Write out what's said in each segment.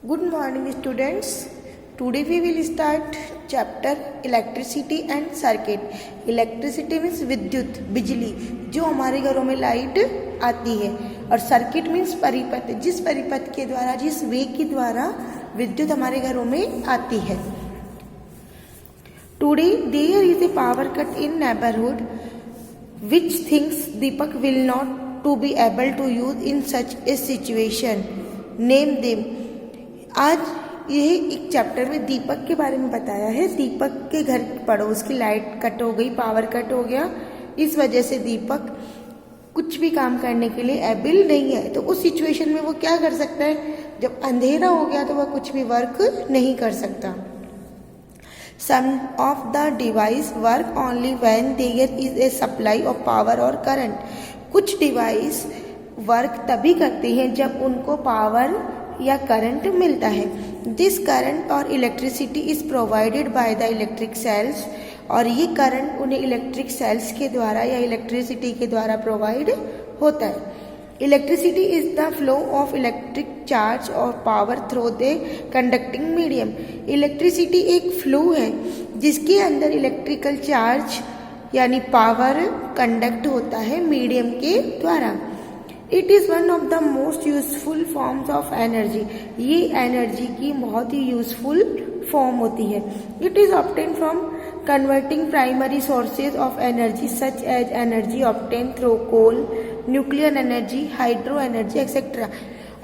Good morning students. Today we will start chapter electricity and circuit. Electricity means विद्युत, बिजली, जो हमारे घरों में लाइट आती है, और सर्किट मीन्स परिपथ, जिस परिपथ के द्वारा, जिस वेग के द्वारा विद्युत हमारे घरों में आती है. Today there is a power cut in neighborhood which thinks Deepak will not to be able to use in such a situation. Name them. आज यह एक चैप्टर में दीपक के बारे में बताया है. दीपक के घर पड़ोस की लाइट कट हो गई, पावर कट हो गया. इस वजह से दीपक कुछ भी काम करने के लिए एबल नहीं है. तो उस सिचुएशन में वो क्या कर सकता है? जब अंधेरा हो गया तो वह कुछ भी वर्क नहीं कर सकता. Some of the device work only when there is a supply of power or current. कुछ डिवाइस वर्क तभी करते हैं जब उनको पावर या करंट मिलता है. दिस करंट और electricity is provided by the electric sales. और ये करंट उन्हें इलेक्ट्रिक सेल्स के द्वारा या इलेक्ट्रिसिटी के द्वारा प्रोवाइड होता है. Electricity is the flow of electric charge और power through the conducting medium. Electricity एक फ्लो है जिसके अंदर इलेक्ट्रिकल चार्ज यानी पावर कंडक्ट होता है मीडियम के द्वारा. It is one of the most useful forms of energy. ये एनर्जी की बहुत ही यूजफुल फॉर्म होती है. It is obtain from converting primary sources of energy such as energy obtain through coal, nuclear energy, hydro energy etcetera.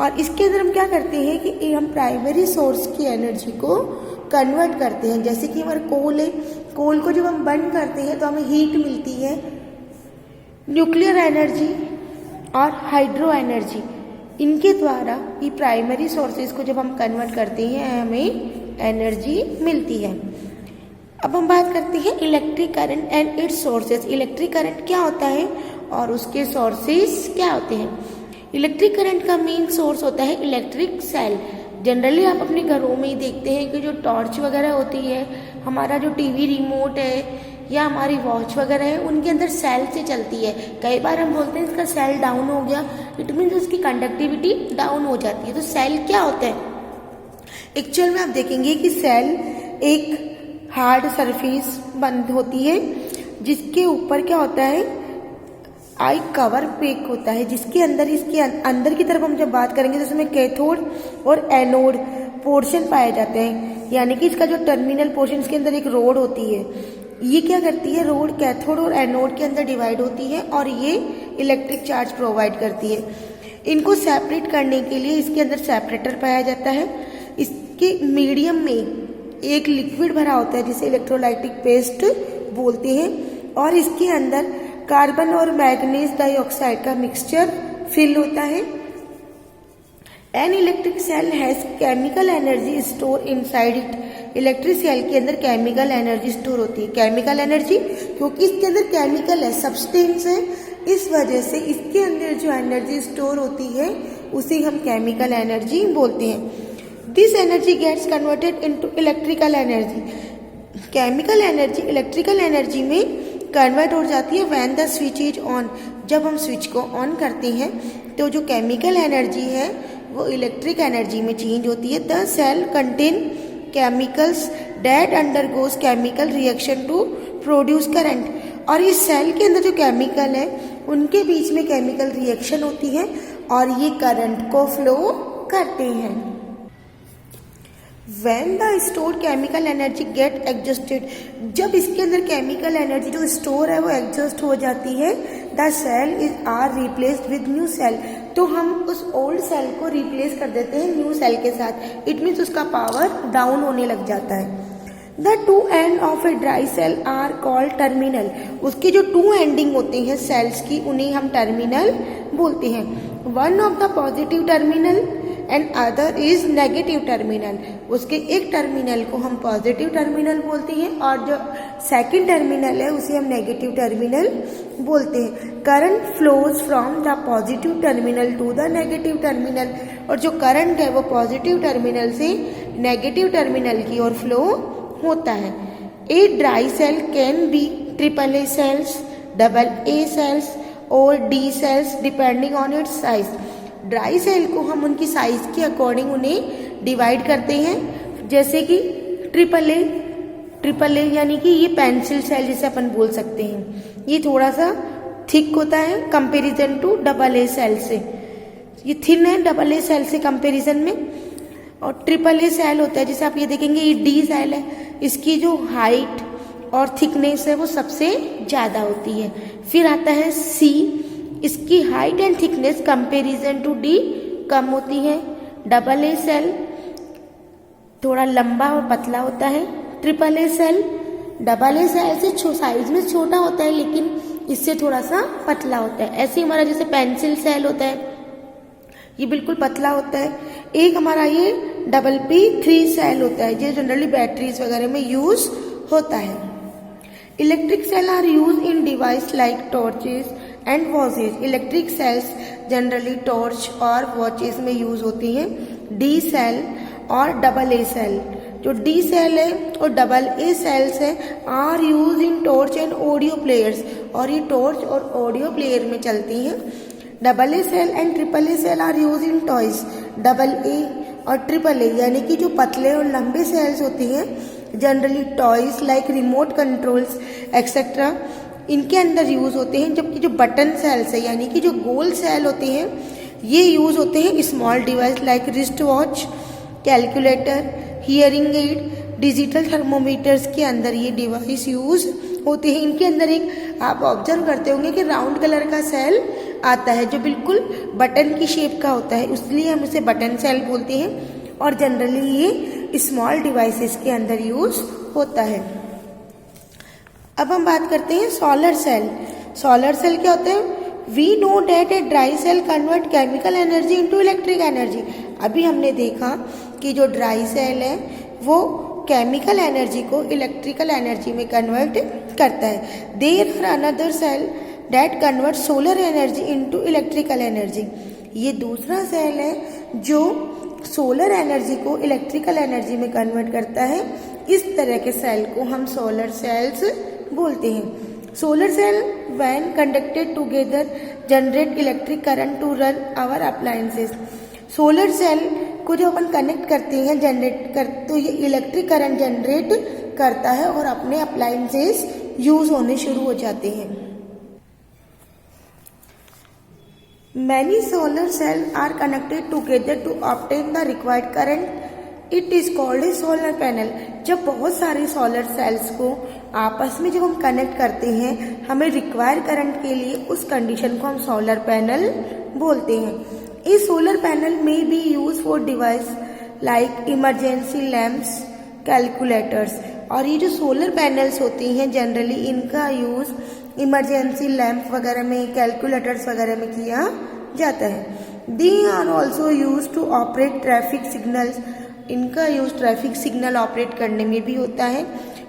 और इसके अंदर हम क्या करते हैं कि हम प्राइमरी सोर्स की एनर्जी को कन्वर्ट करते हैं. जैसे कि हमारा कोल है, कोल को जब हम बर्न करते हैं तो हमें हीट मिलती है. न्यूक्लियर एनर्जी और हाइड्रो एनर्जी, इनके द्वारा ये प्राइमरी सोर्सेज को जब हम कन्वर्ट करते हैं हमें एनर्जी मिलती है. अब हम बात करते हैं electric current and it's sources. Electric current क्या होता है और उसके सोर्सेज क्या होते हैं. इलेक्ट्रिक करंट का मेन सोर्स होता है इलेक्ट्रिक सेल. जनरली आप अपने घरों में ही देखते हैं कि जो टॉर्च वगैरह होती है, हमारा जो टीवी रिमोट है या हमारी वॉच वगैरह है, उनके अंदर सेल से चलती है. कई बार हम बोलते हैं इसका सेल डाउन हो गया, इट मीन्स उसकी कंडक्टिविटी डाउन हो जाती है. तो सेल क्या होता है? एक्चुअल में आप देखेंगे कि सेल एक हार्ड सरफेस बंद होती है जिसके ऊपर क्या होता है, आई कवर पैक होता है, जिसके अंदर, इसके अंदर की तरफ हम जब बात करेंगे तो इसमें कैथोड और एनोड पोर्शन पाए जाते हैं. यानी कि इसका जो टर्मिनल पोर्शन, इसके अंदर एक रोड होती है. ये क्या करती है, रोड कैथोड और एनोड के अंदर डिवाइड होती है और ये इलेक्ट्रिक चार्ज प्रोवाइड करती है. इनको सेपरेट करने के लिए इसके अंदर सेपरेटर पाया जाता है. इसके मीडियम में एक लिक्विड भरा होता है जिसे इलेक्ट्रोलाइटिक पेस्ट बोलते हैं, और इसके अंदर कार्बन और मैग्नीज डाइऑक्साइड का मिक्सचर फिल होता है. An electric cell has chemical energy store inside it. Electric cell के अंदर केमिकल एनर्जी स्टोर होती है. केमिकल एनर्जी क्योंकि इसके अंदर केमिकल है, सब्सटेंस है, इस वजह से इसके अंदर जो एनर्जी स्टोर होती है उसे हम केमिकल एनर्जी बोलते हैं. This energy gets converted into electrical energy. Chemical energy electrical energy में कन्वर्ट हो जाती है when the switch is on. जब हम स्विच को ऑन करते हैं तो जो केमिकल एनर्जी है वो इलेक्ट्रिक एनर्जी में चेंज होती है. The cell contain chemicals that undergoes chemical reaction to produce current. और इस सेल के अंदर जो केमिकल है उनके बीच में केमिकल रिएक्शन होती है और ये करंट को फ्लो करते हैं. When the stored chemical energy get exhausted, जब इसके अंदर केमिकल एनर्जी जो स्टोर है वो एग्जॉस्ट हो जाती है, the cell is are replaced with new cell. तो हम उस ओल्ड सेल को रिप्लेस कर देते हैं न्यू सेल के साथ. इट मीन्स उसका पावर डाउन होने लग जाता है. The two end of a dry cell are called terminal. उसके जो टू एंडिंग होते हैं सेल्स की उन्हें हम टर्मिनल बोलते हैं. One of the positive terminal and other is negative terminal. उसके एक टर्मिनल को हम पॉजिटिव टर्मिनल बोलते हैं और जो सेकंड टर्मिनल है उसे हम नेगेटिव टर्मिनल बोलते हैं. Current flows from the positive terminal to the negative terminal. और जो करंट है वो पॉजिटिव टर्मिनल से नेगेटिव टर्मिनल की ओर फ्लो होता है. A dry cell can be triple A cells, double A cells और D cells depending on its size. Dry cell को हम उनकी साइज के अकॉर्डिंग उन्हें डिवाइड करते हैं, जैसे कि ट्रिपल ए यानी कि ये पेंसिल सेल जिसे अपन बोल सकते हैं। ये थोड़ा सा थिक होता है comparison to double A cell से, ये थिन है डबल ए सेल से कंपैरिजन में। और ट्रिपल ए सेल होता है, जैसे आप ये देखेंगे ये डी सेल है, इसकी जो हाइट और थिकनेस है वो सबसे ज़्यादा होती है। फिर आता है सी, इसकी height and thickness comparison to D कम होती है। डबल ए सेल थोड़ा लंबा और पतला होता है। Triple A cell double A cell से साइज में छोटा होता है लेकिन इससे थोड़ा सा पतला होता है। ऐसे हमारा जैसे पेंसिल सेल होता है, ये बिल्कुल पतला होता है। एक हमारा ये डबल P3 सेल होता है, जो जनरली बैटरीज वगैरह में यूज होता है। Electric cell are use in device like torches and watches. Electric cells generally torch और वॉचेस में यूज होती हैं। डी सेल और डबल ए सेल, जो डी सेल है और डबल ए सेल्स है are use in torch and audio players, और ये टॉर्च और ऑडियो प्लेयर में चलती हैं। Double A cell and triple A cell are use in toys. Double A और ट्रिपल ए यानी कि जो पतले और लंबे सेल्स होती हैं generally toys like remote controls etcetera, इनके अंदर यूज होते हैं। जबकि जो बटन सेल्स है यानी कि जो गोल सेल होते हैं ये यूज होते हैं small device like wrist watch, calculator, hearing aid, digital thermometers के अंदर ये डिवाइस यूज होते हैं। इनके अंदर एक आप ऑब्जर्व करते होंगे कि राउंड कलर का सेल आता है जो बिल्कुल बटन की शेप का होता है, इसलिए हम इसे बटन सेल बोलते हैं। और जनरली ये स्मॉल डिवाइसेस के अंदर यूज होता है। अब हम बात करते हैं सोलर सेल। सोलर सेल क्या होता है? We know that a dry cell convert chemical energy into electric energy. अभी हमने देखा कि जो ड्राई सेल है वो केमिकल एनर्जी को इलेक्ट्रिकल एनर्जी में कन्वर्ट करता है। There are another cell that convert solar energy into electrical energy. ये दूसरा सेल है जो सोलर एनर्जी को इलेक्ट्रिकल एनर्जी में कन्वर्ट करता है। इस तरह के सेल को हम सोलर सेल्स बोलते हैं। Solar cell when conducted together generate electric current to run our appliances. Solar cell को जो अपन कनेक्ट करते हैं तो ये इलेक्ट्रिक करंट जनरेट करता है और अपने अप्लायंसेस यूज होने शुरू हो जाते हैं। Many solar cells are connected together to obtain the required current. It is called a solar panel. जब बहुत सारे सोलर सेल्स को आपस में जब हम कनेक्ट करते हैं हमें रिक्वायर करंट के लिए, उस कंडीशन को हम सोलर पैनल बोलते हैं। ए सोलर पैनल में B use for device like emergency lamps, calculators. और ये जो सोलर पैनल्स होती हैं जनरली इनका यूज इमरजेंसी लैम्प वगैरह में, कैलकुलेटर्स वगैरह में किया जाता है। They are also use to operate traffic signals. इनका यूज ट्रैफिक सिग्नल ऑपरेट करने में भी होता है।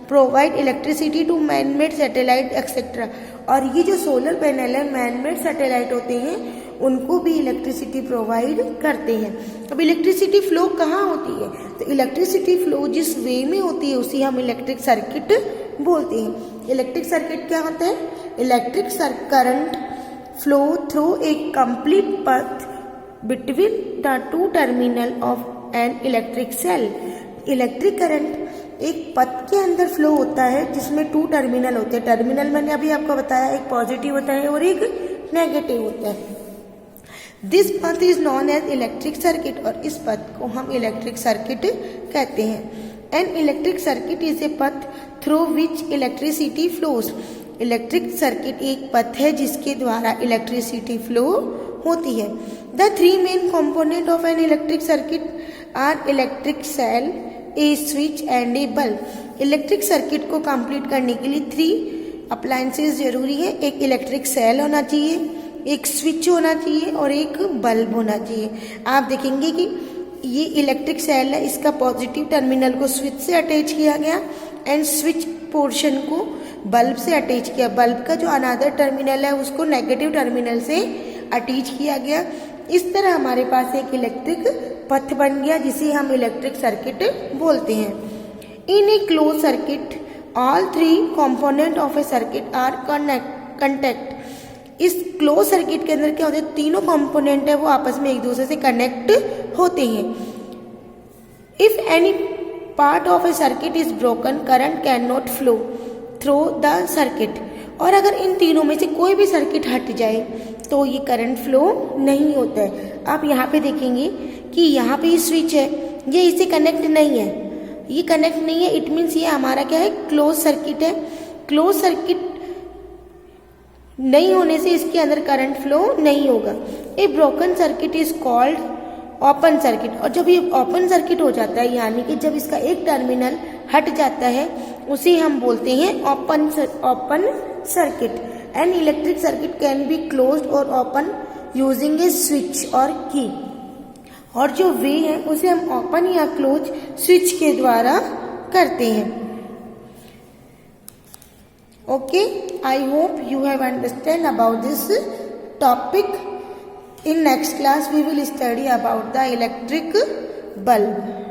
Provide electricity to man made satellite etcetera. और ये जो सोलर पैनल है मैन मेड सैटेलाइट होते हैं उनको भी इलेक्ट्रिसिटी प्रोवाइड करते हैं। अब इलेक्ट्रिसिटी फ्लो कहाँ होती है? तो इलेक्ट्रिसिटी फ्लो जिस वे में होती है उसी हम इलेक्ट्रिक सर्किट बोलते हैं। इलेक्ट्रिक सर्किट क्या होता है? Electric current flow through a complete path between the two terminal of an electric cell. Electric current एक पथ के अंदर फ्लो होता है जिसमें टू टर्मिनल होते हैं। टर्मिनल मैंने अभी आपको बताया, एक पॉजिटिव होता है और एक नेगेटिव होता है। This path is known as electric circuit. और इस पथ को हम इलेक्ट्रिक सर्किट कहते हैं। An electric circuit is a path through which electricity flows. Electric circuit एक पथ है जिसके द्वारा इलेक्ट्रिसिटी फ्लो होती है। The three main component of an electric circuit are electric cell, a switch and a bulb. Electric circuit को complete करने के लिए 3 अप्लायंसेस जरूरी है। एक इलेक्ट्रिक सेल होना चाहिए, एक स्विच होना चाहिए और एक बल्ब होना चाहिए। आप देखेंगे कि ये इलेक्ट्रिक सेल है, इसका पॉजिटिव टर्मिनल को स्विच से अटैच किया गया एंड स्विच पोर्शन को बल्ब से अटैच किया। बल्ब का जो अनदर टर्मिनल है उसको नेगेटिव टर्मिनल से अटैच किया गया। इस तरह हमारे पास एक इलेक्ट्रिक पथ बन गया जिसे हम इलेक्ट्रिक सर्किट बोलते हैं। In a close circuit all 3 component of a circuit are connect. इस क्लोज सर्किट के अंदर क्या होता है? तीनों कंपोनेंट है वो आपस में एक दूसरे से कनेक्ट होते हैं। If any part of a circuit is broken, current cannot flow through the circuit. और अगर इन तीनों में से कोई भी सर्किट हट जाए तो ये करंट फ्लो नहीं होता है। आप यहाँ पे देखेंगे कि यहाँ पे ये स्विच है, ये इसे कनेक्ट नहीं है, ये कनेक्ट नहीं है, इट मीन्स ये हमारा क्या है, क्लोज सर्किट है। क्लोज सर्किट नहीं होने से इसके अंदर करंट फ्लो नहीं होगा। ए broken circuit is called open circuit. और जब ये ओपन सर्किट हो जाता है, यानी कि जब इसका एक टर्मिनल हट जाता है, उसे हम बोलते हैं open circuit. N electric circuit can be closed और ओपन यूजिंग ए स्विच और की। और जो वे है उसे हम ओपन या क्लोज स्विच के द्वारा करते हैं। Okay, I hope you have understand about this topic. In next class we will study about the electric bulb.